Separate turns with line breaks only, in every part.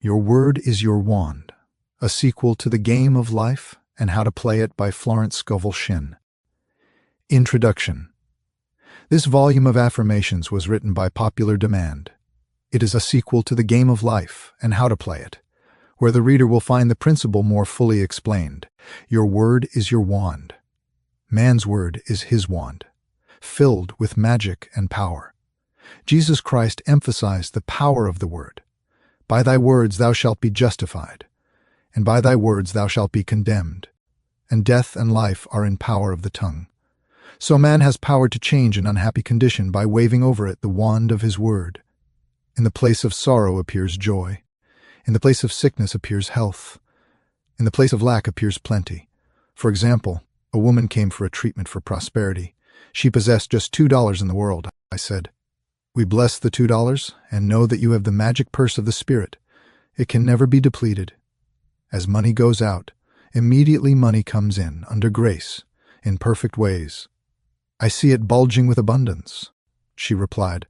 Your Word is Your Wand, a sequel to The Game of Life and How to Play It by Florence Scovel Shinn. Introduction. This volume of affirmations was written by popular demand. It is a sequel to The Game of Life and How to Play It, where the reader will find the principle more fully explained. Your word is your wand. Man's word is his wand, filled with magic and power. Jesus Christ emphasized the power of the word. By thy words thou shalt be justified, and by thy words thou shalt be condemned. And death and life are in power of the tongue. So man has power to change an unhappy condition by waving over it the wand of his word. In the place of sorrow appears joy. In the place of sickness appears health. In the place of lack appears plenty. For example, a woman came for a treatment for prosperity. She possessed just $2 in the world. I said, "We bless the $2 and know that you have the magic purse of the Spirit. It can never be depleted. As money goes out, immediately money comes in, under grace, in perfect ways. I see it bulging with abundance." She replied,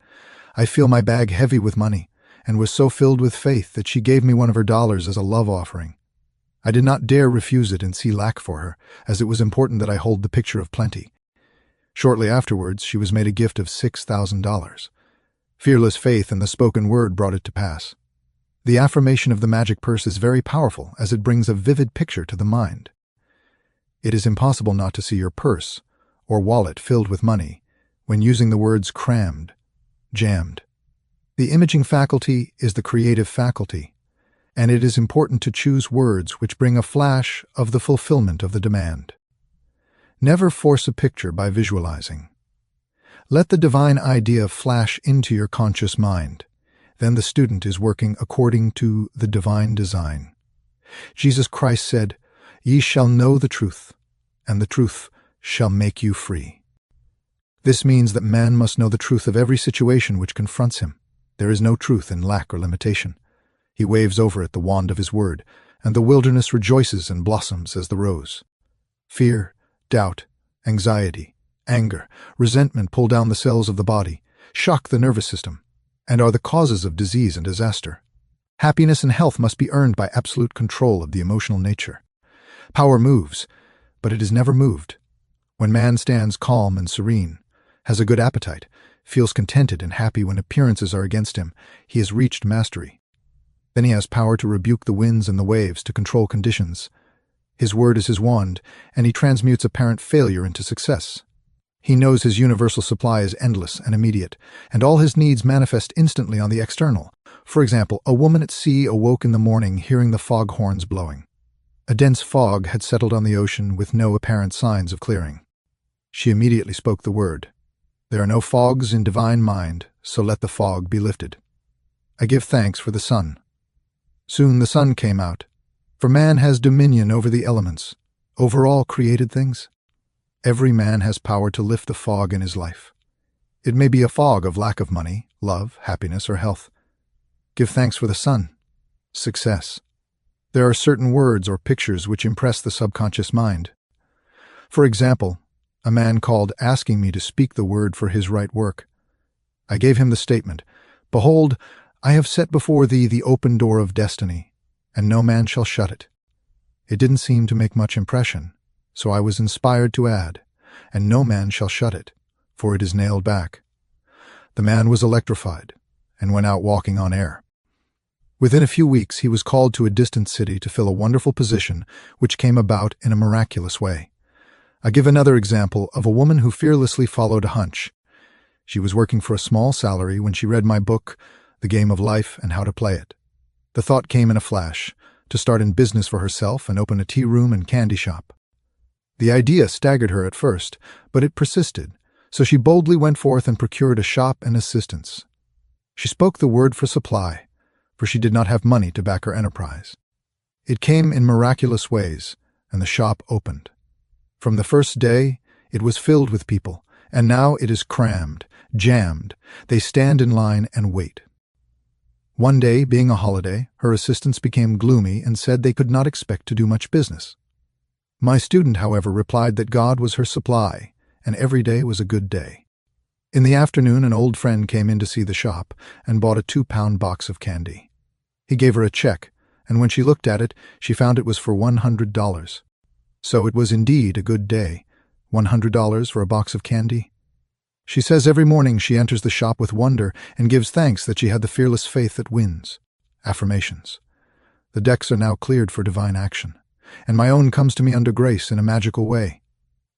"I feel my bag heavy with money," and was so filled with faith that she gave me one of her dollars as a love offering. I did not dare refuse it and see lack for her, as it was important that I hold the picture of plenty. Shortly afterwards, she was made a gift of $6,000. Fearless faith in the spoken word brought it to pass. The affirmation of the magic purse is very powerful, as it brings a vivid picture to the mind. It is impossible not to see your purse or wallet filled with money when using the words crammed, jammed. The imaging faculty is the creative faculty, and it is important to choose words which bring a flash of the fulfillment of the demand. Never force a picture by visualizing. Let the divine idea flash into your conscious mind. Then the student is working according to the divine design. Jesus Christ said, "Ye shall know the truth, and the truth shall make you free." This means that man must know the truth of every situation which confronts him. There is no truth in lack or limitation. He waves over it the wand of his word, and the wilderness rejoices and blossoms as the rose. Fear, doubt, anxiety, anger, resentment pull down the cells of the body, shock the nervous system, and are the causes of disease and disaster. Happiness and health must be earned by absolute control of the emotional nature. Power moves, but it is never moved. When man stands calm and serene, has a good appetite, feels contented and happy when appearances are against him, he has reached mastery. Then he has power to rebuke the winds and the waves, to control conditions. His word is his wand, and he transmutes apparent failure into success. He knows his universal supply is endless and immediate, and all his needs manifest instantly on the external. For example, a woman at sea awoke in the morning hearing the fog horns blowing. A dense fog had settled on the ocean with no apparent signs of clearing. She immediately spoke the word, "There are no fogs in divine mind, so let the fog be lifted. I give thanks for the sun." Soon the sun came out, for man has dominion over the elements, over all created things. Every man has power to lift the fog in his life. It may be a fog of lack of money, love, happiness, or health. Give thanks for the sun, success. There are certain words or pictures which impress the subconscious mind. For example, a man called asking me to speak the word for his right work. I gave him the statement, "Behold, I have set before thee the open door of destiny, and no man shall shut it." It didn't seem to make much impression, so I was inspired to add, "And no man shall shut it, for it is nailed back." The man was electrified and went out walking on air. Within a few weeks, he was called to a distant city to fill a wonderful position which came about in a miraculous way. I give another example of a woman who fearlessly followed a hunch. She was working for a small salary when she read my book, The Game of Life and How to Play It. The thought came in a flash, to start in business for herself and open a tea room and candy shop. The idea staggered her at first, but it persisted, so she boldly went forth and procured a shop and assistants. She spoke the word for supply, for she did not have money to back her enterprise. It came in miraculous ways, and the shop opened. From the first day, it was filled with people, and now it is crammed, jammed. They stand in line and wait. One day, being a holiday, her assistants became gloomy and said they could not expect to do much business. My student, however, replied that God was her supply, and every day was a good day. In the afternoon, an old friend came in to see the shop and bought a 2-pound box of candy. He gave her a check, and when she looked at it, she found it was for $100. So it was indeed a good day. $100 for a box of candy? She says every morning she enters the shop with wonder and gives thanks that she had the fearless faith that wins. Affirmations. The decks are now cleared for divine action, and my own comes to me under grace in a magical way.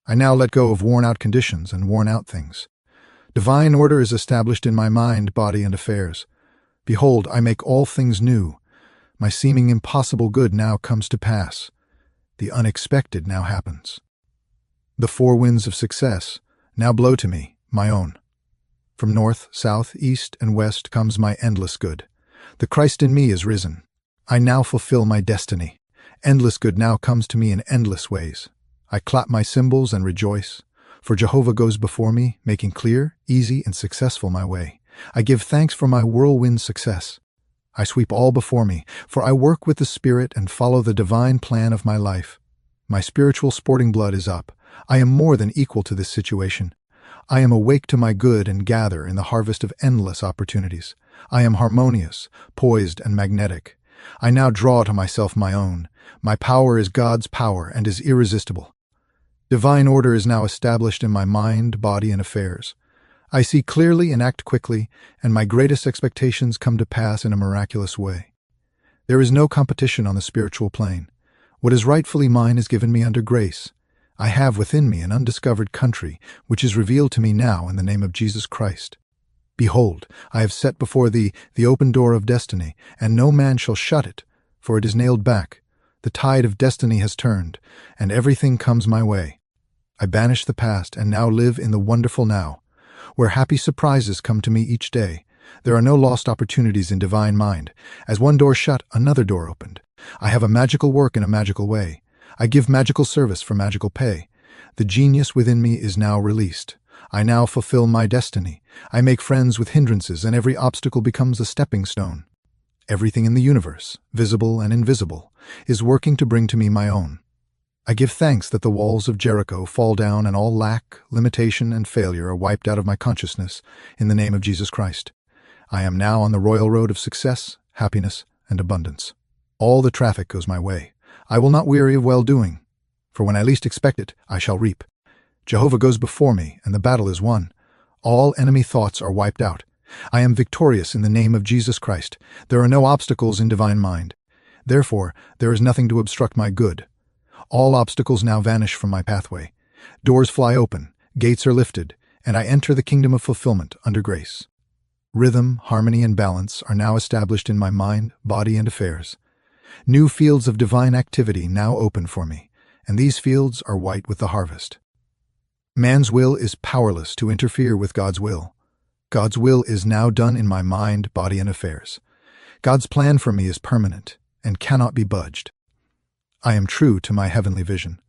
I now let go of worn-out conditions and worn-out things. Divine order is established in my mind, body, and affairs. Behold, I make all things new. My seeming impossible good now comes to pass. The unexpected now happens. The four winds of success now blow to me, my own. From north, south, east, and west comes my endless good. The Christ in me is risen. I now fulfill my destiny. Endless good now comes to me in endless ways. I clap my cymbals and rejoice, for Jehovah goes before me, making clear, easy, and successful my way. I give thanks for my whirlwind success. I sweep all before me, for I work with the Spirit and follow the divine plan of my life. My spiritual sporting blood is up. I am more than equal to this situation. I am awake to my good and gather in the harvest of endless opportunities. I am harmonious, poised, and magnetic. I now draw to myself my own. My power is God's power and is irresistible. Divine order is now established in my mind, body, and affairs. I see clearly and act quickly, and my greatest expectations come to pass in a miraculous way. There is no competition on the spiritual plane. What is rightfully mine is given me under grace. I have within me an undiscovered country, which is revealed to me now in the name of Jesus Christ. Behold, I have set before thee the open door of destiny, and no man shall shut it, for it is nailed back. The tide of destiny has turned, and everything comes my way. I banish the past and now live in the wonderful now, where happy surprises come to me each day. There are no lost opportunities in divine mind. As one door shut, another door opened. I have a magical work in a magical way. I give magical service for magical pay. The genius within me is now released. I now fulfill my destiny. I make friends with hindrances, and every obstacle becomes a stepping stone. Everything in the universe, visible and invisible, is working to bring to me my own. I give thanks that the walls of Jericho fall down and all lack, limitation, and failure are wiped out of my consciousness in the name of Jesus Christ. I am now on the royal road of success, happiness, and abundance. All the traffic goes my way. I will not weary of well-doing, for when I least expect it, I shall reap. Jehovah goes before me, and the battle is won. All enemy thoughts are wiped out. I am victorious in the name of Jesus Christ. There are no obstacles in divine mind. Therefore, there is nothing to obstruct my good. All obstacles now vanish from my pathway. Doors fly open, gates are lifted, and I enter the kingdom of fulfillment under grace. Rhythm, harmony, and balance are now established in my mind, body, and affairs. New fields of divine activity now open for me, and these fields are white with the harvest. Man's will is powerless to interfere with God's will. God's will is now done in my mind, body, and affairs. God's plan for me is permanent and cannot be budged. I am true to my heavenly vision.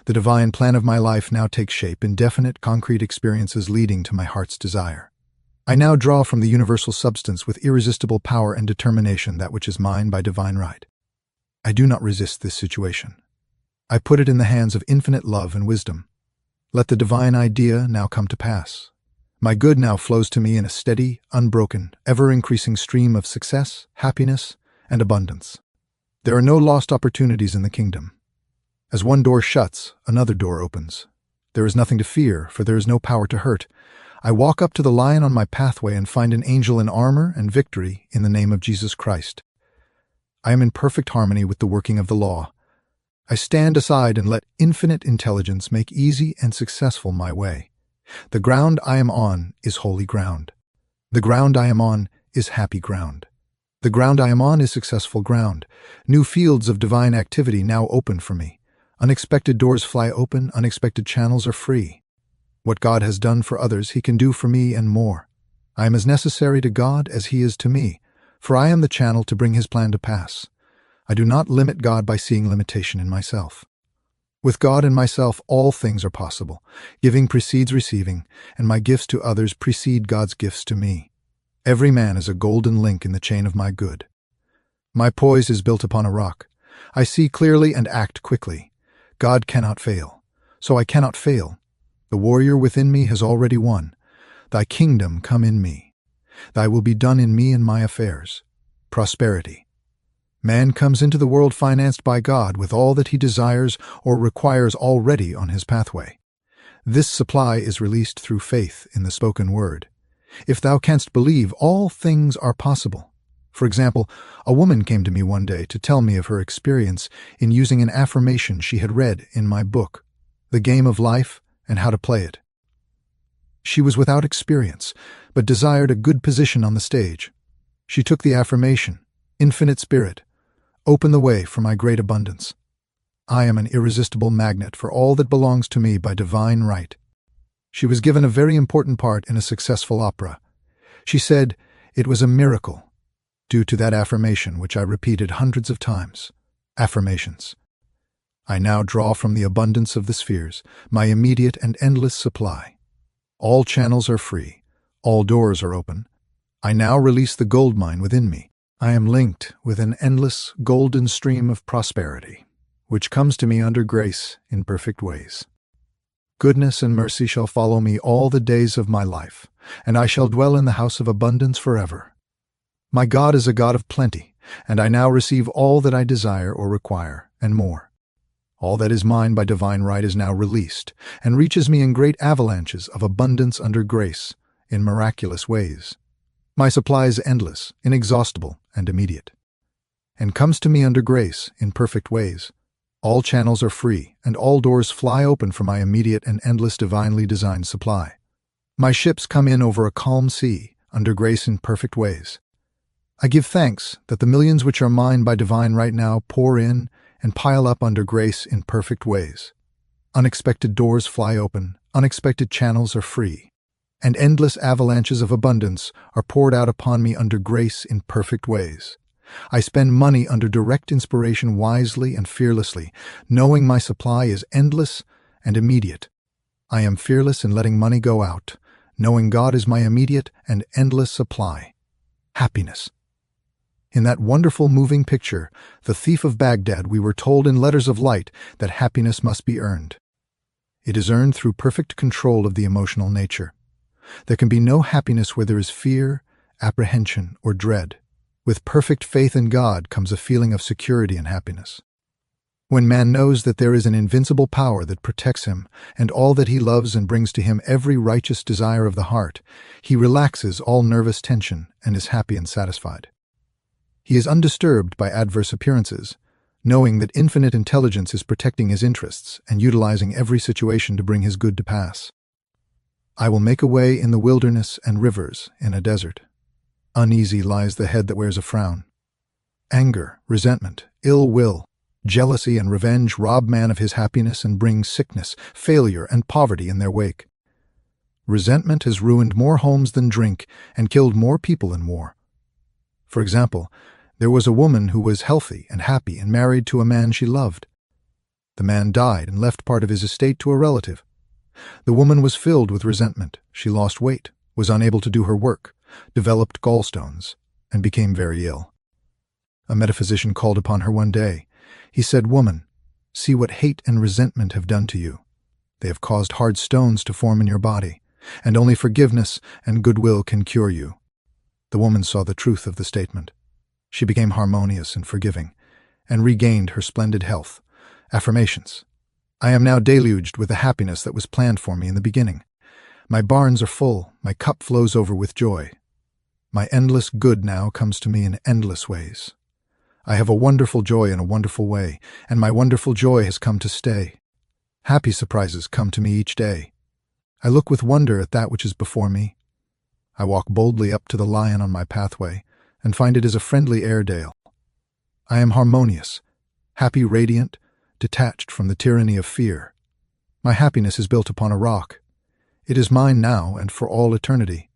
The divine plan of my life now takes shape in definite, concrete experiences leading to my heart's desire. I now draw from the universal substance with irresistible power and determination that which is mine by divine right. I do not resist this situation. I put it in the hands of infinite love and wisdom. Let the divine idea now come to pass. My good now flows to me in a steady, unbroken, ever-increasing stream of success, happiness, and abundance. There are no lost opportunities in the kingdom. As one door shuts, another door opens. There is nothing to fear, for there is no power to hurt. I walk up to the lion on my pathway and find an angel in armor and victory in the name of Jesus Christ. I am in perfect harmony with the working of the law. I stand aside and let infinite intelligence make easy and successful my way. The ground I am on is holy ground. The ground I am on is happy ground. The ground I am on is successful ground. New fields of divine activity now open for me. Unexpected doors fly open, unexpected channels are free. What God has done for others, He can do for me and more. I am as necessary to God as He is to me, for I am the channel to bring His plan to pass. I do not limit God by seeing limitation in myself. With God and myself, all things are possible. Giving precedes receiving, and my gifts to others precede God's gifts to me. Every man is a golden link in the chain of my good. My poise is built upon a rock. I see clearly and act quickly. God cannot fail, so I cannot fail. The warrior within me has already won. Thy kingdom come in me. Thy will be done in me and my affairs. Prosperity. Man comes into the world financed by God with all that he desires or requires already on his pathway. This supply is released through faith in the spoken word. If thou canst believe, all things are possible. For example, a woman came to me one day to tell me of her experience in using an affirmation she had read in my book, The Game of Life and How to Play It. She was without experience, but desired a good position on the stage. She took the affirmation, Infinite Spirit, open the way for my great abundance. I am an irresistible magnet for all that belongs to me by divine right. She was given a very important part in a successful opera. She said it was a miracle due to that affirmation, which I repeated hundreds of times. Affirmations. I now draw from the abundance of the spheres my immediate and endless supply. All channels are free. All doors are open. I now release the gold mine within me. I am linked with an endless golden stream of prosperity, which comes to me under grace in perfect ways. Goodness and mercy shall follow me all the days of my life, and I shall dwell in the house of abundance forever. My God is a God of plenty, and I now receive all that I desire or require, and more. All that is mine by divine right is now released, and reaches me in great avalanches of abundance under grace, in miraculous ways. My supply is endless, inexhaustible, and immediate, and comes to me under grace in perfect ways. All channels are free, and all doors fly open for my immediate and endless divinely designed supply. My ships come in over a calm sea, under grace in perfect ways. I give thanks that the millions which are mine by divine right now pour in and pile up under grace in perfect ways. Unexpected doors fly open, unexpected channels are free, and endless avalanches of abundance are poured out upon me under grace in perfect ways. I spend money under direct inspiration wisely and fearlessly, knowing my supply is endless and immediate. I am fearless in letting money go out, knowing God is my immediate and endless supply. Happiness. In that wonderful moving picture, The Thief of Baghdad, we were told in letters of light that happiness must be earned. It is earned through perfect control of the emotional nature. There can be no happiness where there is fear, apprehension, or dread. With perfect faith in God comes a feeling of security and happiness. When man knows that there is an invincible power that protects him and all that he loves and brings to him every righteous desire of the heart, he relaxes all nervous tension and is happy and satisfied. He is undisturbed by adverse appearances, knowing that infinite intelligence is protecting his interests and utilizing every situation to bring his good to pass. I will make a way in the wilderness and rivers in a desert. Uneasy lies the head that wears a frown. Anger, resentment, ill will, jealousy, and revenge rob man of his happiness and bring sickness, failure, and poverty in their wake. Resentment has ruined more homes than drink and killed more people in war. For example, there was a woman who was healthy and happy and married to a man she loved. The man died and left part of his estate to a relative. The woman was filled with resentment. She lost weight, was unable to do her work, developed gallstones, and became very ill. A metaphysician called upon her one day. He said, "Woman, see what hate and resentment have done to you. They have caused hard stones to form in your body, and only forgiveness and goodwill can cure you." The woman saw the truth of the statement. She became harmonious and forgiving, and regained her splendid health. Affirmations. I am now deluged with the happiness that was planned for me in the beginning. My barns are full, my cup flows over with joy. My endless good now comes to me in endless ways. I have a wonderful joy in a wonderful way, and my wonderful joy has come to stay. Happy surprises come to me each day. I look with wonder at that which is before me. I walk boldly up to the lion on my pathway, and find it is a friendly Airedale. I am harmonious, happy, radiant, detached from the tyranny of fear. My happiness is built upon a rock. It is mine now and for all eternity.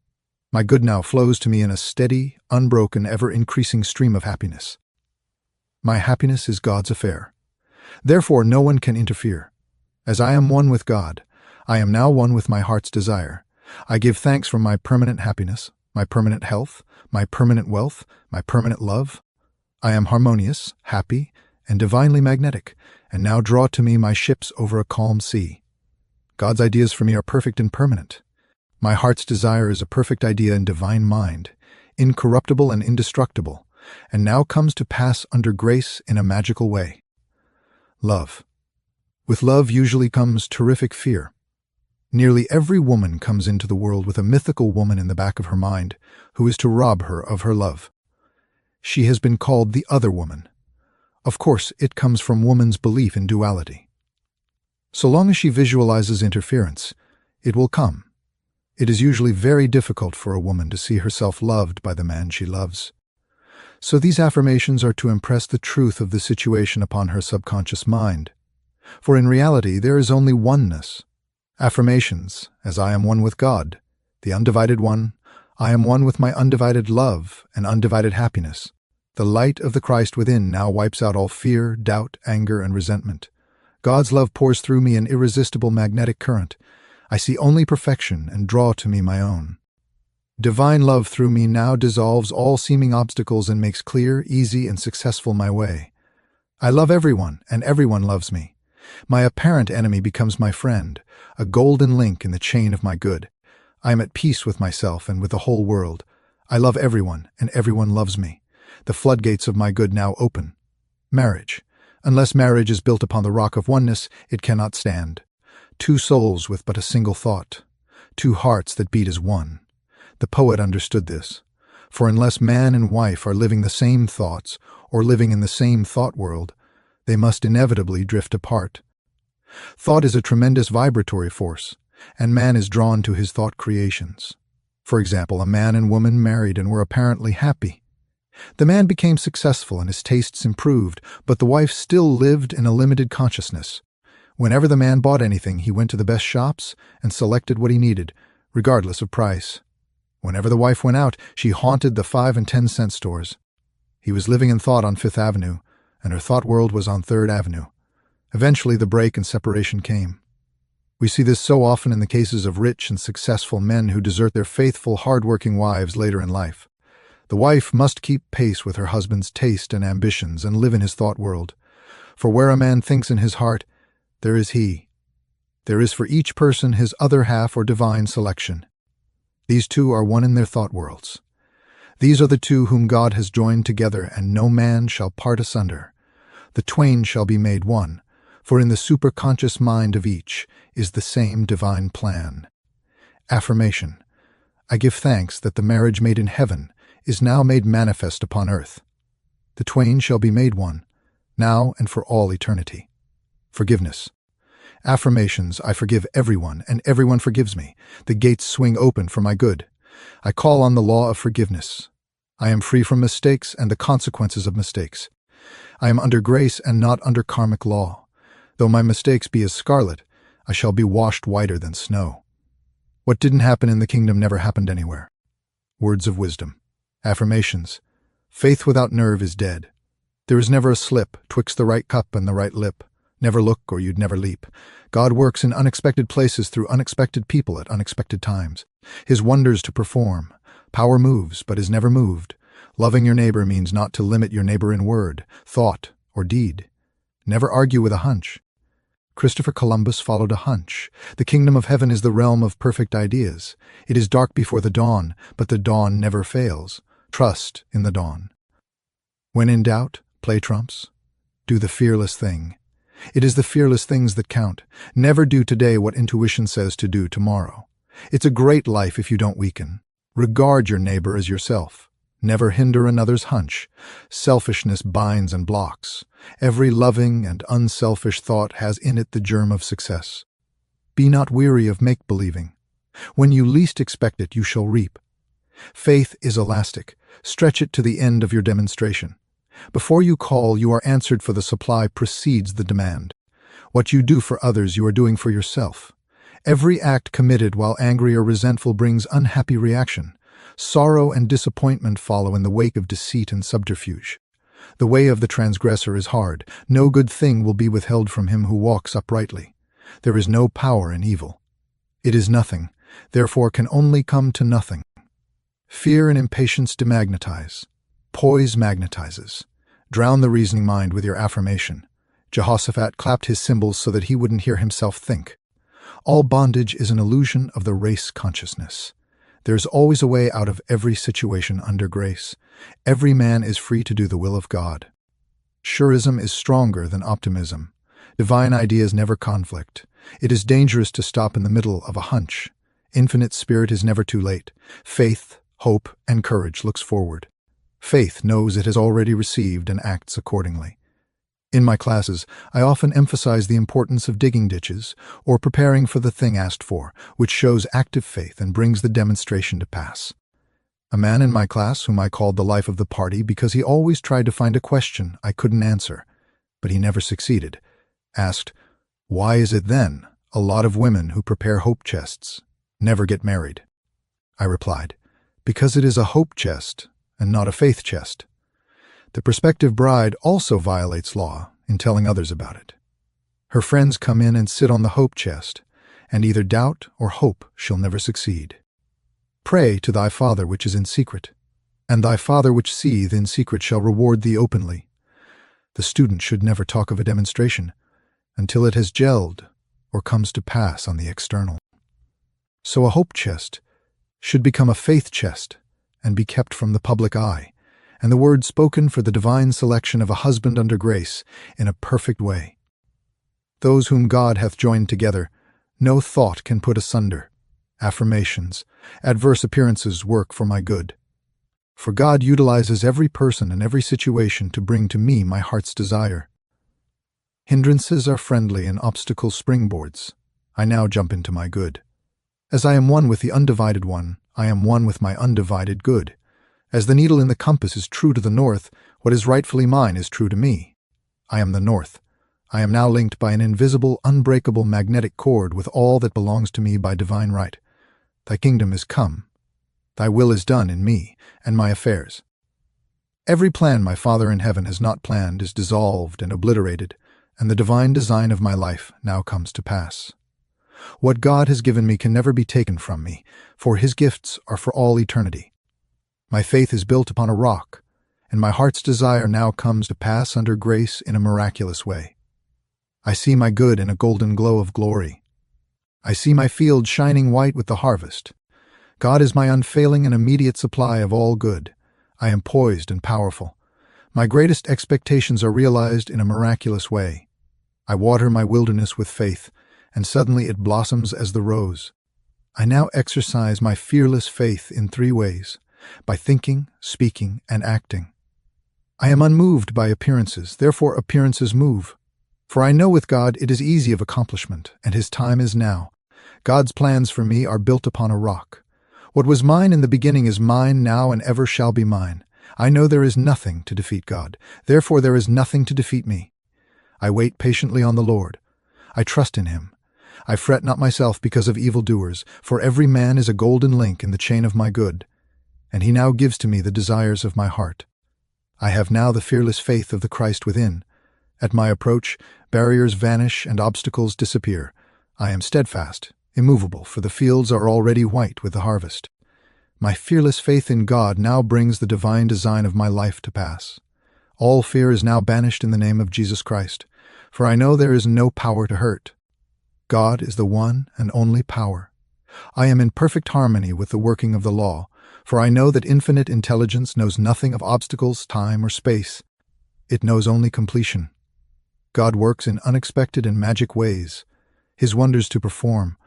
My good now flows to me in a steady, unbroken, ever-increasing stream of happiness. My happiness is God's affair. Therefore no one can interfere. As I am one with God, I am now one with my heart's desire. I give thanks for my permanent happiness, my permanent health, my permanent wealth, my permanent love. I am harmonious, happy, and divinely magnetic, and now draw to me my ships over a calm sea. God's ideas for me are perfect and permanent. My heart's desire is a perfect idea and divine mind, incorruptible and indestructible, and now comes to pass under grace in a magical way. Love. With love usually comes terrific fear. Nearly every woman comes into the world with a mythical woman in the back of her mind who is to rob her of her love. She has been called the other woman. Of course, it comes from woman's belief in duality. So long as she visualizes interference, it will come. It is usually very difficult for a woman to see herself loved by the man she loves. So these affirmations are to impress the truth of the situation upon her subconscious mind. For in reality, there is only oneness. Affirmations, as I am one with God, the undivided one, I am one with my undivided love and undivided happiness. The light of the Christ within now wipes out all fear, doubt, anger, and resentment. God's love pours through me an irresistible magnetic current. I see only perfection and draw to me my own. Divine love through me now dissolves all seeming obstacles and makes clear, easy, and successful my way. I love everyone, and everyone loves me. My apparent enemy becomes my friend, a golden link in the chain of my good. I am at peace with myself and with the whole world. I love everyone, and everyone loves me. The floodgates of my good now open. Marriage. Unless marriage is built upon the rock of oneness, it cannot stand. Two souls with but a single thought. Two hearts that beat as one. The poet understood this. For unless man and wife are living the same thoughts, or living in the same thought world, they must inevitably drift apart. Thought is a tremendous vibratory force, and man is drawn to his thought creations. For example, a man and woman married and were apparently happy. The man became successful and his tastes improved, but the wife still lived in a limited consciousness. Whenever the man bought anything, he went to the best shops and selected what he needed, regardless of price. Whenever the wife went out, she haunted the 5 and 10 cent stores. He was living in thought on 5th Avenue, and her thought world was on 3rd Avenue. Eventually, the break and separation came. We see this so often in the cases of rich and successful men who desert their faithful, hard-working wives later in life. The wife must keep pace with her husband's taste and ambitions and live in his thought world. For where a man thinks in his heart, there is he. There is for each person his other half or divine selection. These two are one in their thought worlds. These are the two whom God has joined together, and no man shall part asunder. The twain shall be made one, for in the superconscious mind of each is the same divine plan. Affirmation. I give thanks that the marriage made in heaven is now made manifest upon earth. The twain shall be made one, now and for all eternity. Forgiveness. Affirmations. I forgive everyone, and everyone forgives me. The gates swing open for my good. I call on the law of forgiveness. I am free from mistakes and the consequences of mistakes. I am under grace and not under karmic law. Though my mistakes be as scarlet, I shall be washed whiter than snow. What didn't happen in the kingdom never happened anywhere. Words of wisdom. Affirmations. Faith without nerve is dead. There is never a slip twixt the right cup and the right lip. Never look or you'd never leap. God works in unexpected places through unexpected people at unexpected times. His wonders to perform. Power moves, but is never moved. Loving your neighbor means not to limit your neighbor in word, thought, or deed. Never argue with a hunch. Christopher Columbus followed a hunch. The kingdom of heaven is the realm of perfect ideas. It is dark before the dawn, but the dawn never fails. Trust in the dawn. When in doubt, play trumps. Do the fearless thing. It is the fearless things that count. Never do today what intuition says to do tomorrow. It's a great life if you don't weaken. Regard your neighbor as yourself. Never hinder another's hunch. Selfishness binds and blocks. Every loving and unselfish thought has in it the germ of success. Be not weary of make-believing. When you least expect it, you shall reap. Faith is elastic. Stretch it to the end of your demonstration. Before you call, you are answered, for the supply precedes the demand. What you do for others, you are doing for yourself. Every act committed while angry or resentful brings unhappy reaction. Sorrow and disappointment follow in the wake of deceit and subterfuge. The way of the transgressor is hard. No good thing will be withheld from him who walks uprightly. There is no power in evil. It is nothing, therefore can only come to nothing. Fear and impatience demagnetize. Poise magnetizes. Drown the reasoning mind with your affirmation. Jehoshaphat clapped his cymbals so that he wouldn't hear himself think. All bondage is an illusion of the race consciousness. There's always a way out of every situation under grace. Every man is free to do the will of God. Surism is stronger than optimism. Divine ideas never conflict. It is dangerous to stop in the middle of a hunch. Infinite Spirit is never too late. Faith, hope, and courage looks forward. Faith knows it has already received and acts accordingly. In my classes, I often emphasize the importance of digging ditches or preparing for the thing asked for, which shows active faith and brings the demonstration to pass. A man in my class, whom I called the life of the party because he always tried to find a question I couldn't answer, but he never succeeded, asked, "Why is it then a lot of women who prepare hope chests never get married?" I replied, "Because it is a hope chest and not a faith chest. The prospective bride also violates law in telling others about it. Her friends come in and sit on the hope chest, and either doubt or hope she'll never succeed. Pray to thy Father which is in secret, and thy Father which seeth in secret shall reward thee openly." The student should never talk of a demonstration until it has gelled or comes to pass on the external. So a hope chest should become a faith chest and be kept from the public eye, and the word spoken for the divine selection of a husband under grace in a perfect way. Those whom God hath joined together, no thought can put asunder. Affirmations, adverse appearances work for my good. For God utilizes every person and every situation to bring to me my heart's desire. Hindrances are friendly and obstacles springboards. I now jump into my good. As I am one with the undivided one, I am one with my undivided good. As the needle in the compass is true to the north, what is rightfully mine is true to me. I am the north. I am now linked by an invisible, unbreakable magnetic cord with all that belongs to me by divine right. Thy kingdom is come. Thy will is done in me and my affairs. Every plan my Father in heaven has not planned is dissolved and obliterated, and the divine design of my life now comes to pass. What God has given me can never be taken from me, for his gifts are for all eternity. My faith is built upon a rock, and my heart's desire now comes to pass under grace in a miraculous way. I see my good in a golden glow of glory. I see my field shining white with the harvest. God is my unfailing and immediate supply of all good. I am poised and powerful. My greatest expectations are realized in a miraculous way. I water my wilderness with faith, and suddenly it blossoms as the rose. I now exercise my fearless faith in 3 ways: by thinking, speaking, and acting. I am unmoved by appearances, therefore appearances move. For I know with God it is easy of accomplishment, and his time is now. God's plans for me are built upon a rock. What was mine in the beginning is mine now and ever shall be mine. I know there is nothing to defeat God, therefore there is nothing to defeat me. I wait patiently on the Lord. I trust in him. I fret not myself because of evildoers, for every man is a golden link in the chain of my good, and he now gives to me the desires of my heart. I have now the fearless faith of the Christ within. At my approach, barriers vanish and obstacles disappear. I am steadfast, immovable, for the fields are already white with the harvest. My fearless faith in God now brings the divine design of my life to pass. All fear is now banished in the name of Jesus Christ, for I know there is no power to hurt. God is the one and only power. I am in perfect harmony with the working of the law, for I know that infinite intelligence knows nothing of obstacles, time, or space. It knows only completion. God works in unexpected and magic ways, his wonders to perform.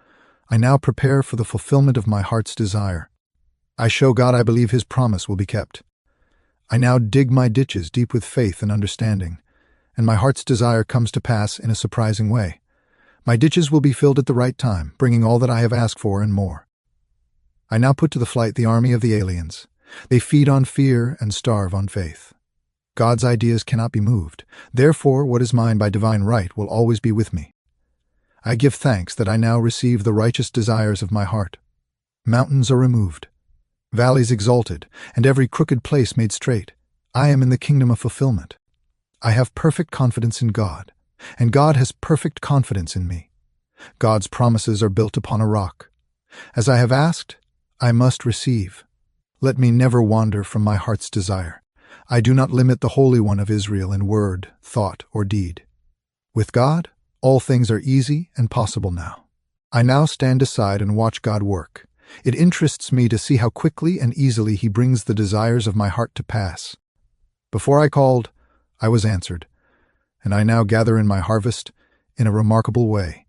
I now prepare for the fulfillment of my heart's desire. I show God I believe his promise will be kept. I now dig my ditches deep with faith and understanding, and my heart's desire comes to pass in a surprising way. My ditches will be filled at the right time, bringing all that I have asked for and more. I now put to the flight the army of the aliens. They feed on fear and starve on faith. God's ideas cannot be moved. Therefore, what is mine by divine right will always be with me. I give thanks that I now receive the righteous desires of my heart. Mountains are removed, valleys exalted, and every crooked place made straight. I am in the kingdom of fulfillment. I have perfect confidence in God, and God has perfect confidence in me. God's promises are built upon a rock. As I have asked, I must receive. Let me never wander from my heart's desire. I do not limit the Holy One of Israel in word, thought, or deed. With God, all things are easy and possible now. I now stand aside and watch God work. It interests me to see how quickly and easily he brings the desires of my heart to pass. Before I called, I was answered, and I now gather in my harvest in a remarkable way.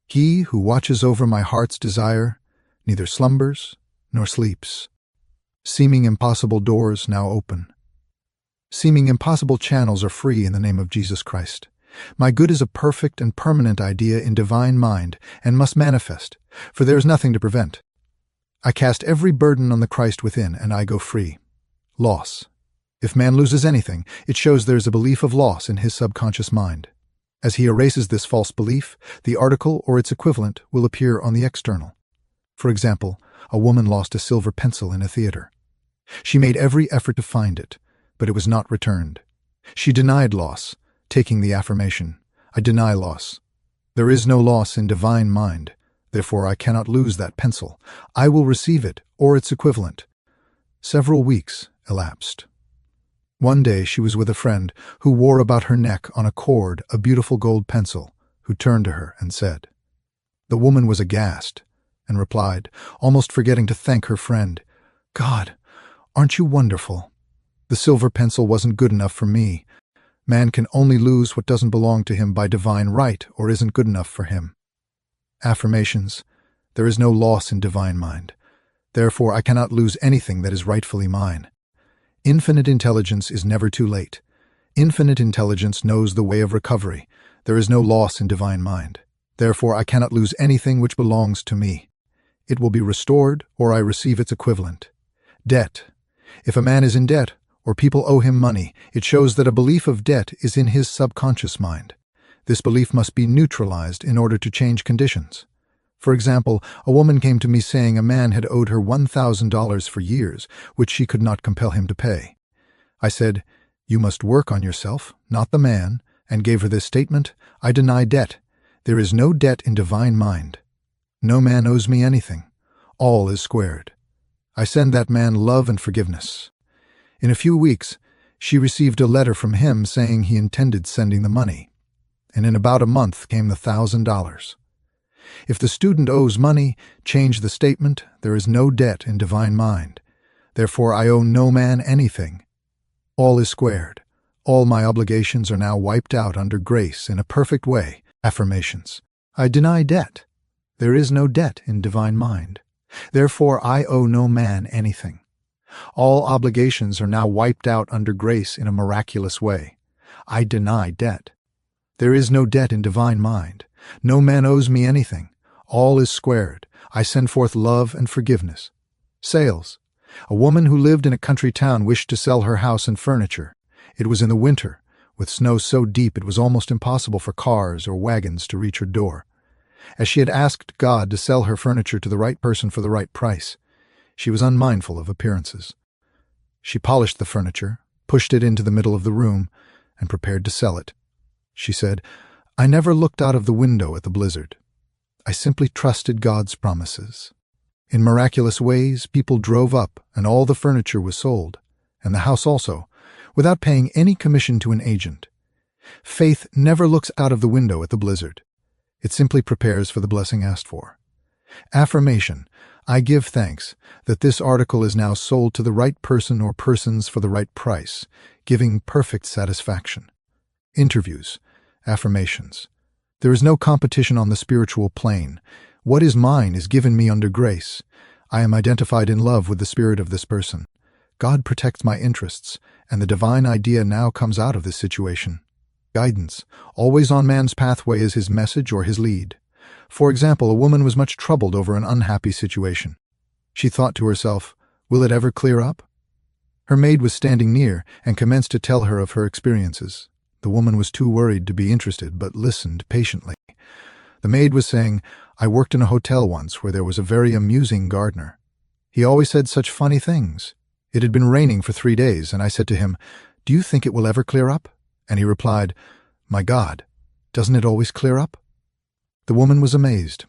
He who watches over my heart's desire neither slumbers nor sleeps. Seeming impossible doors now open. Seeming impossible channels are free in the name of Jesus Christ. My good is a perfect and permanent idea in divine mind and must manifest, for there is nothing to prevent. I cast every burden on the Christ within, and I go free. Loss. If man loses anything, it shows there is a belief of loss in his subconscious mind. As he erases this false belief, the article or its equivalent will appear on the external. For example, a woman lost a silver pencil in a theater. She made every effort to find it, but it was not returned. She denied loss, taking the affirmation, "I deny loss. There is no loss in divine mind, therefore I cannot lose that pencil. I will receive it, or its equivalent." Several weeks elapsed. One day she was with a friend who wore about her neck on a cord a beautiful gold pencil, who turned to her and said. The woman was aghast and replied, almost forgetting to thank her friend, "God, aren't you wonderful? The silver pencil wasn't good enough for me. Man can only lose what doesn't belong to him by divine right or isn't good enough for him." Affirmations. There is no loss in divine mind. Therefore I cannot lose anything that is rightfully mine. Infinite intelligence is never too late. Infinite intelligence knows the way of recovery. There is no loss in divine mind. Therefore I cannot lose anything which belongs to me. It will be restored, or I receive its equivalent. Debt. If a man is in debt, or people owe him money, it shows that a belief of debt is in his subconscious mind. This belief must be neutralized in order to change conditions. For example, a woman came to me saying a man had owed her $1,000 for years, which she could not compel him to pay. I said, "You must work on yourself, not the man," and gave her this statement, "I deny debt. There is no debt in divine mind. No man owes me anything. All is squared. I send that man love and forgiveness." In a few weeks, she received a letter from him saying he intended sending the money, and in about a month came the $1,000. If the student owes money, change the statement, "There is no debt in divine mind. Therefore I owe no man anything. All is squared. All my obligations are now wiped out under grace in a perfect way." Affirmations. I deny debt. There is no debt in divine mind. Therefore I owe no man anything. All obligations are now wiped out under grace in a miraculous way. I deny debt. There is no debt in divine mind. No man owes me anything. All is squared. I send forth love and forgiveness. Sales. A woman who lived in a country town wished to sell her house and furniture. It was in the winter, with snow so deep it was almost impossible for cars or wagons to reach her door. As she had asked God to sell her furniture to the right person for the right price, she was unmindful of appearances. She polished the furniture, pushed it into the middle of the room, and prepared to sell it. She said, "I never looked out of the window at the blizzard. I simply trusted God's promises. In miraculous ways, people drove up and all the furniture was sold, and the house also, without paying any commission to an agent. Faith never looks out of the window at the blizzard. It simply prepares for the blessing asked for." Affirmation. I give thanks that this article is now sold to the right person or persons for the right price, giving perfect satisfaction. Interviews. Affirmations. There is no competition on the spiritual plane. What is mine is given me under grace. I am identified in love with the spirit of this person. God protects my interests, and the divine idea now comes out of this situation. Guidance. Always on man's pathway is his message or his lead. For example, a woman was much troubled over an unhappy situation. She thought to herself, "Will it ever clear up?" Her maid was standing near and commenced to tell her of her experiences. The woman was too worried to be interested, but listened patiently. The maid was saying, "I worked in a hotel once where there was a very amusing gardener. He always said such funny things. It had been raining for 3 days, and I said to him, 'Do you think it will ever clear up?' And he replied, 'My God, doesn't it always clear up?'" The woman was amazed.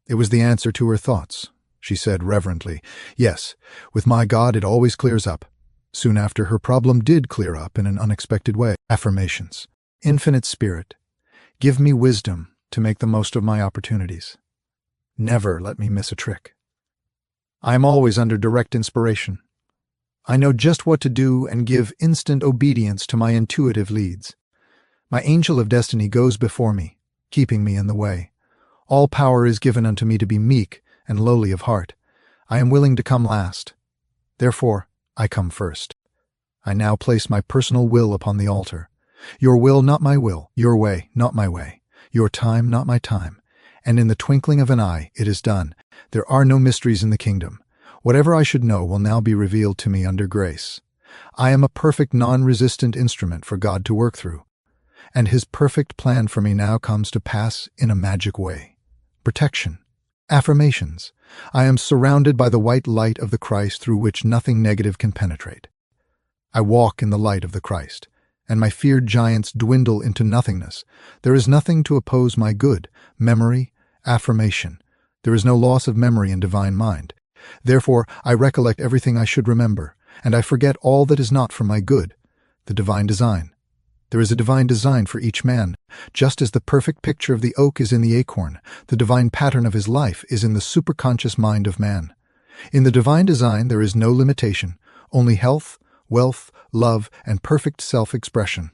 It was the answer to her thoughts. She said reverently, "Yes, with my God it always clears up." Soon after, her problem did clear up in an unexpected way. Affirmations. Infinite Spirit, give me wisdom to make the most of my opportunities. Never let me miss a trick. I am always under direct inspiration. I know just what to do and give instant obedience to my intuitive leads. My angel of destiny goes before me, keeping me in the way. All power is given unto me to be meek and lowly of heart. I am willing to come last. Therefore, I come first. I now place my personal will upon the altar. Your will, not my will. Your way, not my way. Your time, not my time. And in the twinkling of an eye, it is done. There are no mysteries in the kingdom. Whatever I should know will now be revealed to me under grace. I am a perfect non-resistant instrument for God to work through. And His perfect plan for me now comes to pass in a magic way. Protection. Affirmations. I am surrounded by the white light of the Christ through which nothing negative can penetrate. I walk in the light of the Christ, and my feared giants dwindle into nothingness. There is nothing to oppose my good, memory, affirmation. There is no loss of memory in divine mind. Therefore, I recollect everything I should remember, and I forget all that is not for my good, the divine design. There is a divine design for each man. Just as the perfect picture of the oak is in the acorn, the divine pattern of his life is in the superconscious mind of man. In the divine design there is no limitation, only health, wealth, love, and perfect self-expression.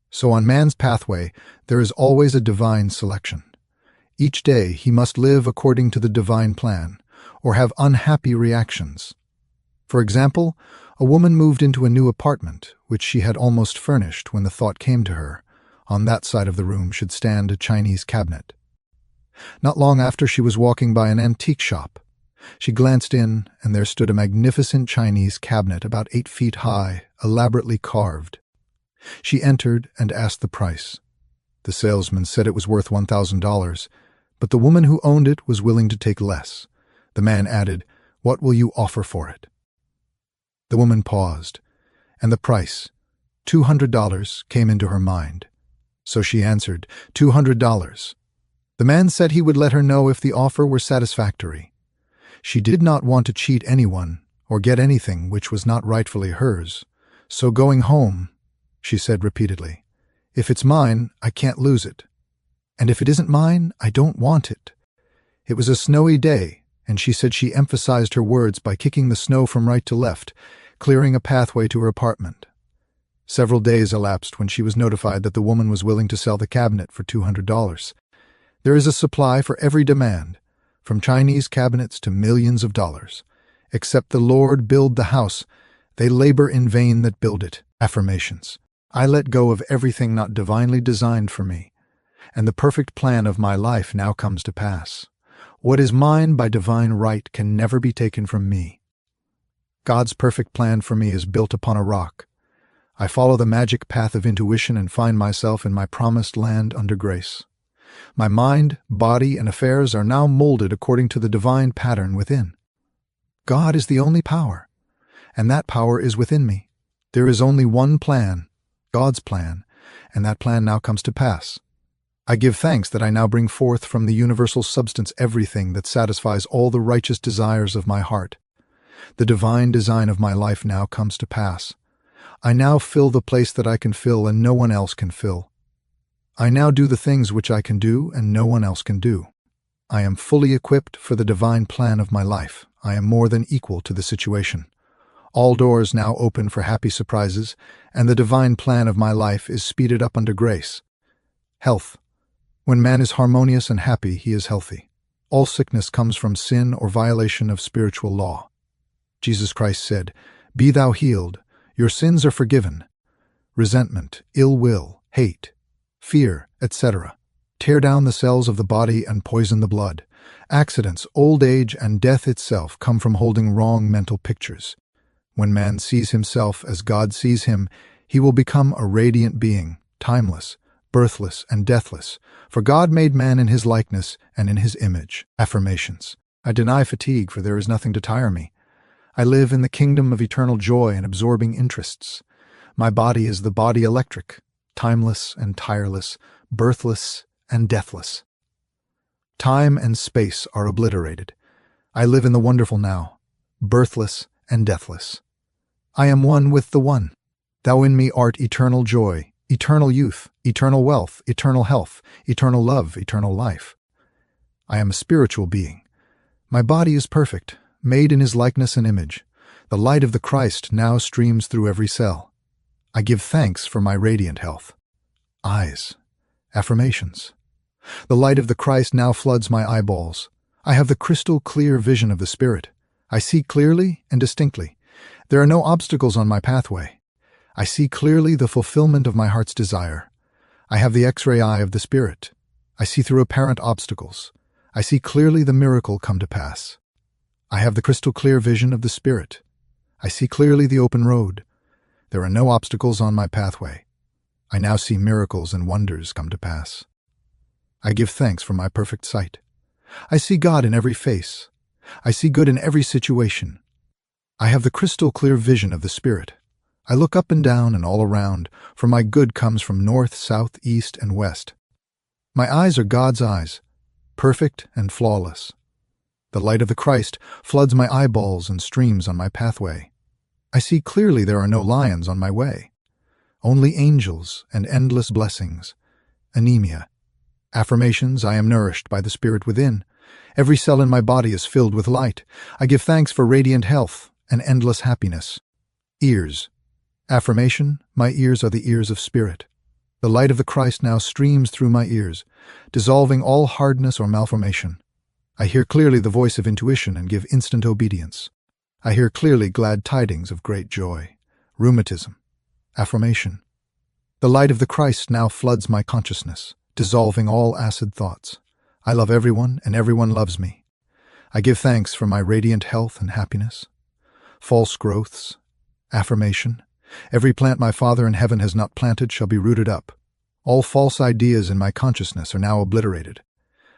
So on man's pathway, there is always a divine selection. Each day he must live according to the divine plan, or have unhappy reactions. For example, a woman moved into a new apartment, which she had almost furnished when the thought came to her, on that side of the room should stand a Chinese cabinet. Not long after, she was walking by an antique shop. She glanced in, and there stood a magnificent Chinese cabinet about 8 feet high, elaborately carved. She entered and asked the price. The salesman said it was worth $1,000, but the woman who owned it was willing to take less. The man added, "What will you offer for it?" The woman paused, and the price, $200, came into her mind. So she answered, $200. The man said he would let her know if the offer were satisfactory. She did not want to cheat anyone or get anything which was not rightfully hers. So going home, she said repeatedly, "If it's mine, I can't lose it. And if it isn't mine, I don't want it." It was a snowy day, and she said she emphasized her words by kicking the snow from right to left, clearing a pathway to her apartment. Several days elapsed when she was notified that the woman was willing to sell the cabinet for $200. There is a supply for every demand, from Chinese cabinets to millions of dollars. Except the Lord build the house, they labor in vain that build it. Affirmations. I let go of everything not divinely designed for me, and the perfect plan of my life now comes to pass. What is mine by divine right can never be taken from me. God's perfect plan for me is built upon a rock. I follow the magic path of intuition and find myself in my promised land under grace. My mind, body, and affairs are now molded according to the divine pattern within. God is the only power, and that power is within me. There is only one plan, God's plan, and that plan now comes to pass. I give thanks that I now bring forth from the universal substance everything that satisfies all the righteous desires of my heart. The divine design of my life now comes to pass. I now fill the place that I can fill and no one else can fill. I now do the things which I can do and no one else can do. I am fully equipped for the divine plan of my life. I am more than equal to the situation. All doors now open for happy surprises, and the divine plan of my life is speeded up under grace. Health. When man is harmonious and happy, he is healthy. All sickness comes from sin or violation of spiritual law. Jesus Christ said, "Be thou healed, your sins are forgiven." Resentment, ill will, hate, fear, etc. tear down the cells of the body and poison the blood. Accidents, old age, and death itself come from holding wrong mental pictures. When man sees himself as God sees him, he will become a radiant being, timeless, birthless, and deathless, for God made man in his likeness and in his image. Affirmations. I deny fatigue, for there is nothing to tire me. I live in the kingdom of eternal joy and absorbing interests. My body is the body electric, timeless and tireless, birthless and deathless. Time and space are obliterated. I live in the wonderful now, birthless and deathless. I am one with the One. Thou in me art eternal joy, eternal youth, eternal wealth, eternal health, eternal love, eternal life. I am a spiritual being. My body is perfect. made in his likeness and image. The light of the Christ now streams through every cell. I give thanks for my radiant health. Eyes. Affirmations. The light of the Christ now floods my eyeballs. I have the crystal clear vision of the Spirit. I see clearly and distinctly. There are no obstacles on my pathway. I see clearly the fulfillment of my heart's desire. I have the X-ray eye of the Spirit. I see through apparent obstacles. I see clearly the miracle come to pass. I have the crystal clear vision of the Spirit. I see clearly the open road. There are no obstacles on my pathway. I now see miracles and wonders come to pass. I give thanks for my perfect sight. I see God in every face. I see good in every situation. I have the crystal clear vision of the Spirit. I look up and down and all around, for my good comes from north, south, east, and west. My eyes are God's eyes, perfect and flawless. The light of the Christ floods my eyeballs and streams on my pathway. I see clearly there are no lions on my way. Only angels and endless blessings. Anemia. Affirmations, I am nourished by the Spirit within. Every cell in my body is filled with light. I give thanks for radiant health and endless happiness. Ears. Affirmation, my ears are the ears of Spirit. The light of the Christ now streams through my ears, dissolving all hardness or malformation. I hear clearly the voice of intuition and give instant obedience. I hear clearly glad tidings of great joy. Rheumatism. Affirmation. The light of the Christ now floods my consciousness, dissolving all acid thoughts. I love everyone and everyone loves me. I give thanks for my radiant health and happiness. False growths. Affirmation. Every plant my Father in heaven has not planted shall be rooted up. All false ideas in my consciousness are now obliterated.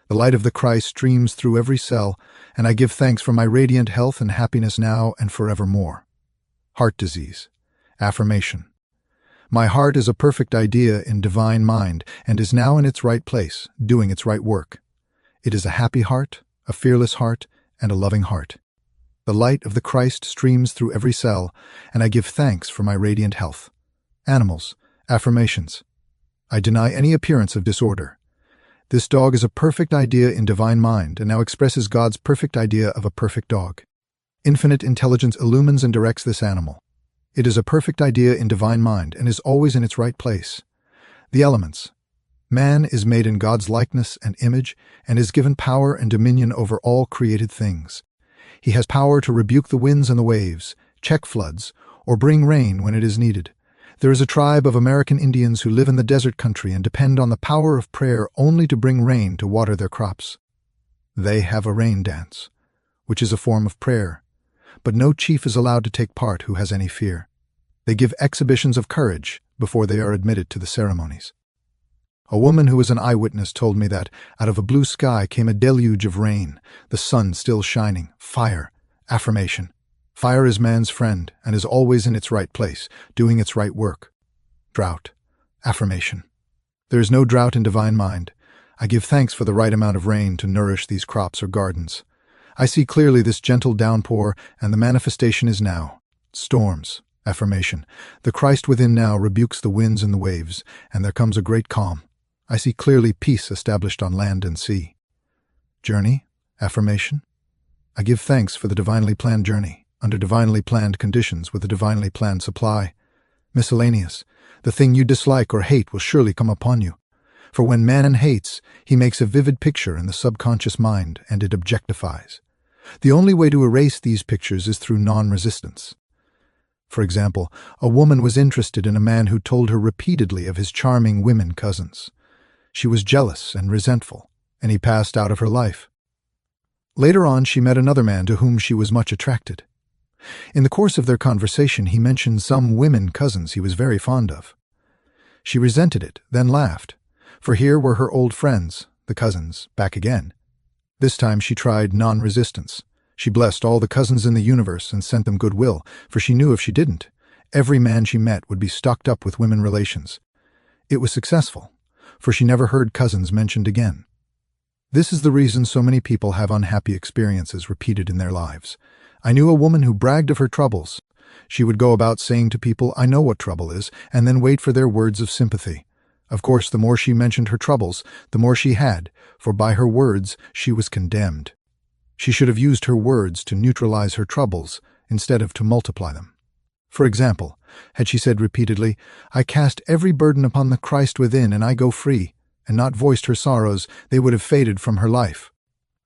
The light of the Christ streams through every cell, and I give thanks for my radiant health and happiness now and forevermore. Heart disease. Affirmation. My heart is a perfect idea in divine mind and is now in its right place, doing its right work. It is a happy heart, a fearless heart, and a loving heart. The light of the Christ streams through every cell, and I give thanks for my radiant health. Animals. Affirmations. I deny any appearance of disorder. This dog is a perfect idea in divine mind and now expresses God's perfect idea of a perfect dog. Infinite intelligence illumines and directs this animal. It is a perfect idea in divine mind and is always in its right place. The elements. Man is made in God's likeness and image and is given power and dominion over all created things. He has power to rebuke the winds and the waves, check floods, or bring rain when it is needed. There is a tribe of American Indians who live in the desert country and depend on the power of prayer only to bring rain to water their crops. They have a rain dance, which is a form of prayer, but no chief is allowed to take part who has any fear. They give exhibitions of courage before they are admitted to the ceremonies. A woman who was an eyewitness told me that out of a blue sky came a deluge of rain, the sun still shining, fire, affirmation. Fire is man's friend and is always in its right place, doing its right work. Drought, affirmation. There is no drought in divine mind. I give thanks for the right amount of rain to nourish these crops or gardens. I see clearly this gentle downpour, and the manifestation is now. Storms, affirmation. The Christ within now rebukes the winds and the waves, and there comes a great calm. I see clearly peace established on land and sea. Journey, affirmation. I give thanks for the divinely planned journey, under divinely planned conditions with a divinely planned supply. Miscellaneous. The thing you dislike or hate will surely come upon you. For when man hates, he makes a vivid picture in the subconscious mind, and it objectifies. The only way to erase these pictures is through non-resistance. For example, a woman was interested in a man who told her repeatedly of his charming women cousins. She was jealous and resentful, and he passed out of her life. Later on, she met another man to whom she was much attracted. In the course of their conversation, he mentioned some women cousins he was very fond of. She resented it, then laughed, for here were her old friends, the cousins, back again. This time she tried non-resistance. She blessed all the cousins in the universe and sent them goodwill, for she knew if she didn't, every man she met would be stocked up with women relations. It was successful, for she never heard cousins mentioned again. This is the reason so many people have unhappy experiences repeated in their lives. I knew a woman who bragged of her troubles. She would go about saying to people, "I know what trouble is," and then wait for their words of sympathy. Of course, the more she mentioned her troubles, the more she had, for by her words she was condemned. She should have used her words to neutralize her troubles instead of to multiply them. For example, had she said repeatedly, "I cast every burden upon the Christ within, and I go free," and not voiced her sorrows, they would have faded from her life.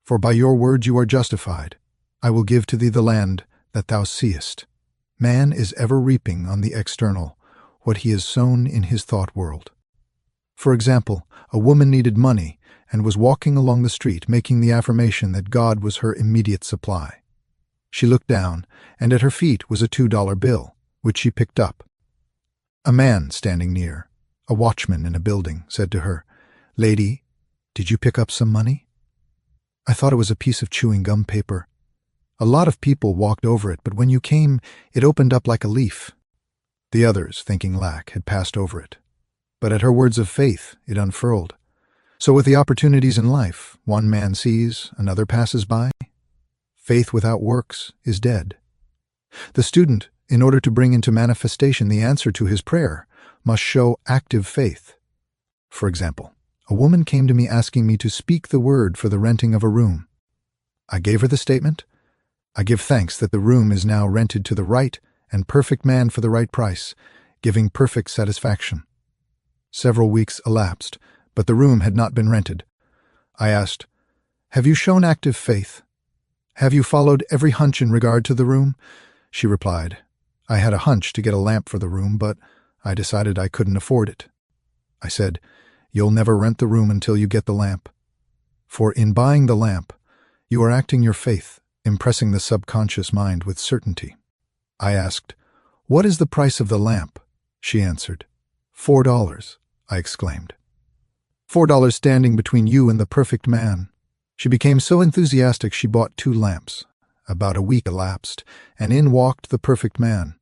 "For by your words you are justified. I will give to thee the land that thou seest." Man is ever reaping on the external what he has sown in his thought world. For example, a woman needed money and was walking along the street making the affirmation that God was her immediate supply. She looked down, and at her feet was a $2 bill, which she picked up. A man standing near, a watchman in a building, said to her, "Lady, did you pick up some money?" I thought it was a piece of chewing gum paper. A lot of people walked over it, but when you came, it opened up like a leaf. The others, thinking lack, had passed over it. But at her words of faith, it unfurled. So with the opportunities in life, one man sees, another passes by. Faith without works is dead. The student, in order to bring into manifestation the answer to his prayer, must show active faith. For example, a woman came to me asking me to speak the word for the renting of a room. I gave her the statement, "I give thanks that the room is now rented to the right and perfect man for the right price, giving perfect satisfaction." Several weeks elapsed, but the room had not been rented. I asked, "Have you shown active faith? Have you followed every hunch in regard to the room?" She replied, "I had a hunch to get a lamp for the room, but I decided I couldn't afford it." I said, "You'll never rent the room until you get the lamp. For in buying the lamp, you are acting your faith, impressing the subconscious mind with certainty." I asked, "What is the price of the lamp?" She answered, $4. I exclaimed. $4 standing between you and the perfect man. She became so enthusiastic she bought 2 lamps. About a week elapsed, and in walked the perfect man.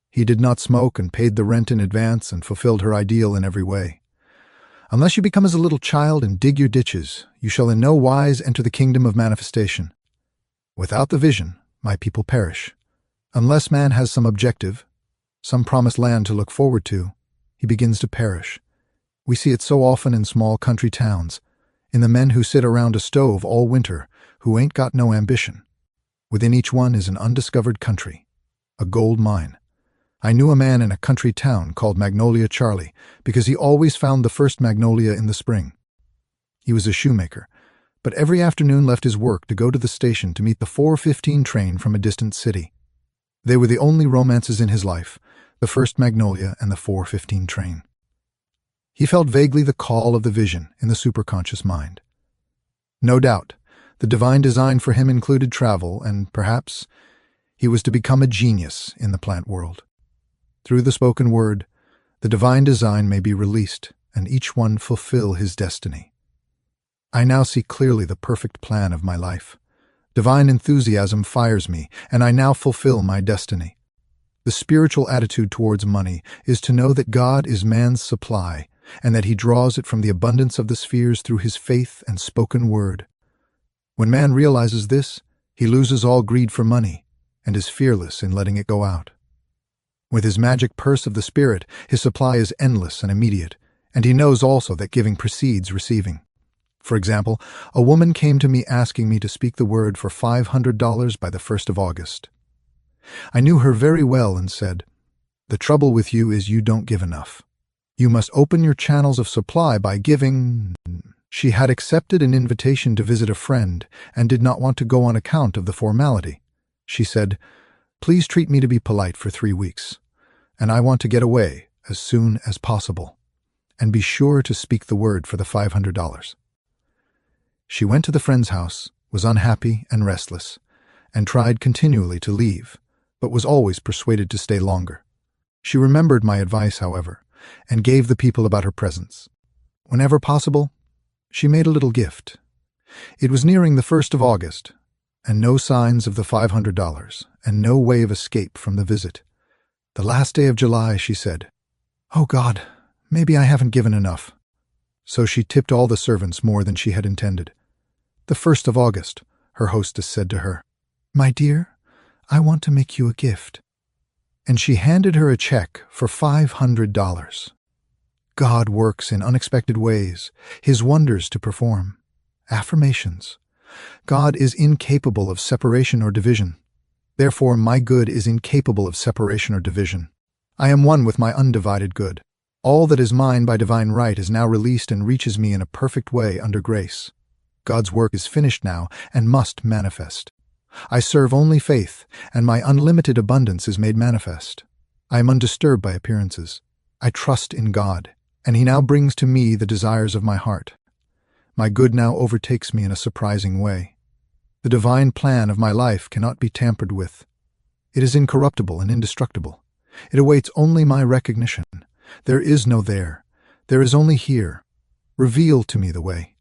He did not smoke and paid the rent in advance and fulfilled her ideal in every way. Unless you become as a little child and dig your ditches, you shall in no wise enter the kingdom of manifestation. Without the vision, my people perish. Unless man has some objective, some promised land to look forward to, he begins to perish. We see it so often in small country towns, in the men who sit around a stove all winter, who ain't got no ambition. Within each one is an undiscovered country, a gold mine. I knew a man in a country town called Magnolia Charlie because he always found the first magnolia in the spring. He was a shoemaker, but every afternoon left his work to go to the station to meet the 4:15 train from a distant city. They were the only romances in his life, the first magnolia and the 4:15 train. He felt vaguely the call of the vision in the superconscious mind. No doubt, the divine design for him included travel, and perhaps he was to become a genius in the plant world. Through the spoken word, the divine design may be released, and each one fulfill his destiny. I now see clearly the perfect plan of my life. Divine enthusiasm fires me, and I now fulfill my destiny. The spiritual attitude towards money is to know that God is man's supply, and that he draws it from the abundance of the spheres through his faith and spoken word. When man realizes this, he loses all greed for money and is fearless in letting it go out. With his magic purse of the spirit, his supply is endless and immediate, and he knows also that giving precedes receiving. For example, a woman came to me asking me to speak the word for $500 by the 1st of August. I knew her very well and said, "The trouble with you is you don't give enough. You must open your channels of supply by giving." She had accepted an invitation to visit a friend and did not want to go on account of the formality. She said, "Please treat me to be polite for 3 weeks, and I want to get away as soon as possible, and be sure to speak the word for the $500. She went to the friend's house, was unhappy and restless, and tried continually to leave, but was always persuaded to stay longer. She remembered my advice, however, and gave the people about her presents. Whenever possible, she made a little gift. It was nearing the 1st of August, and no signs of the $500, and no way of escape from the visit. The last day of July, she said, "Oh God, maybe I haven't given enough." So she tipped all the servants more than she had intended. The 1st of August, her hostess said to her, "My dear, I want to make you a gift." And she handed her a check for $500. God works in unexpected ways, his wonders to perform. Affirmations. God is incapable of separation or division. Therefore, my good is incapable of separation or division. I am one with my undivided good. All that is mine by divine right is now released and reaches me in a perfect way under grace. God's work is finished now and must manifest. I serve only faith, and my unlimited abundance is made manifest. I am undisturbed by appearances. I trust in God, and He now brings to me the desires of my heart. My good now overtakes me in a surprising way. The divine plan of my life cannot be tampered with. It is incorruptible and indestructible. It awaits only my recognition. There is no there. There is only here. Reveal to me the way.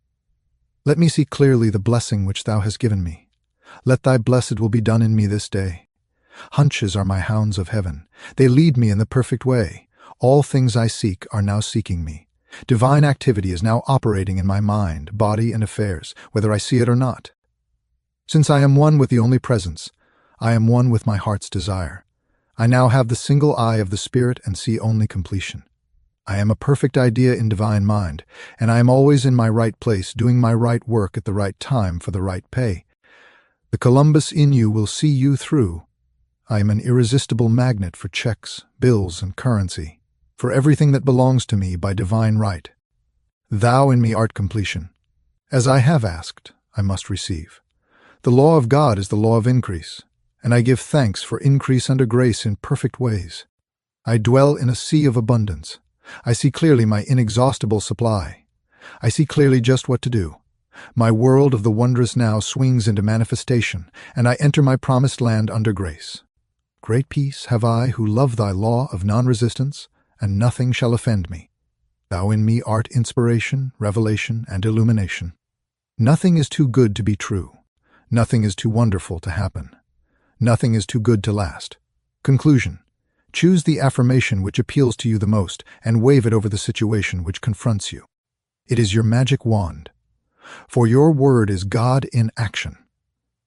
Let me see clearly the blessing which Thou hast given me. Let Thy blessed will be done in me this day. Hunches are my hounds of heaven. They lead me in the perfect way. All things I seek are now seeking me. Divine activity is now operating in my mind, body, and affairs, whether I see it or not. Since I am one with the only presence, I am one with my heart's desire. I now have the single eye of the Spirit and see only completion. I am a perfect idea in divine mind, and I am always in my right place, doing my right work at the right time for the right pay. The Columbus in you will see you through. I am an irresistible magnet for checks, bills, and currency, for everything that belongs to me by divine right. Thou in me art completion. As I have asked, I must receive. The law of God is the law of increase, and I give thanks for increase under grace in perfect ways. I dwell in a sea of abundance. I see clearly my inexhaustible supply. I see clearly just what to do. My world of the wondrous now swings into manifestation, and I enter my promised land under grace. Great peace have I who love Thy law of non-resistance, and nothing shall offend me. Thou in me art inspiration, revelation, and illumination. Nothing is too good to be true. Nothing is too wonderful to happen. Nothing is too good to last. Conclusion. Choose the affirmation which appeals to you the most and wave it over the situation which confronts you. It is your magic wand. For your word is God in action.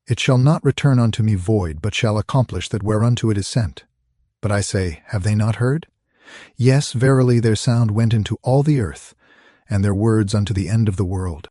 It shall not return unto me void, but shall accomplish that whereunto it is sent. But I say, have they not heard? Yes, verily their sound went into all the earth, and their words unto the end of the world.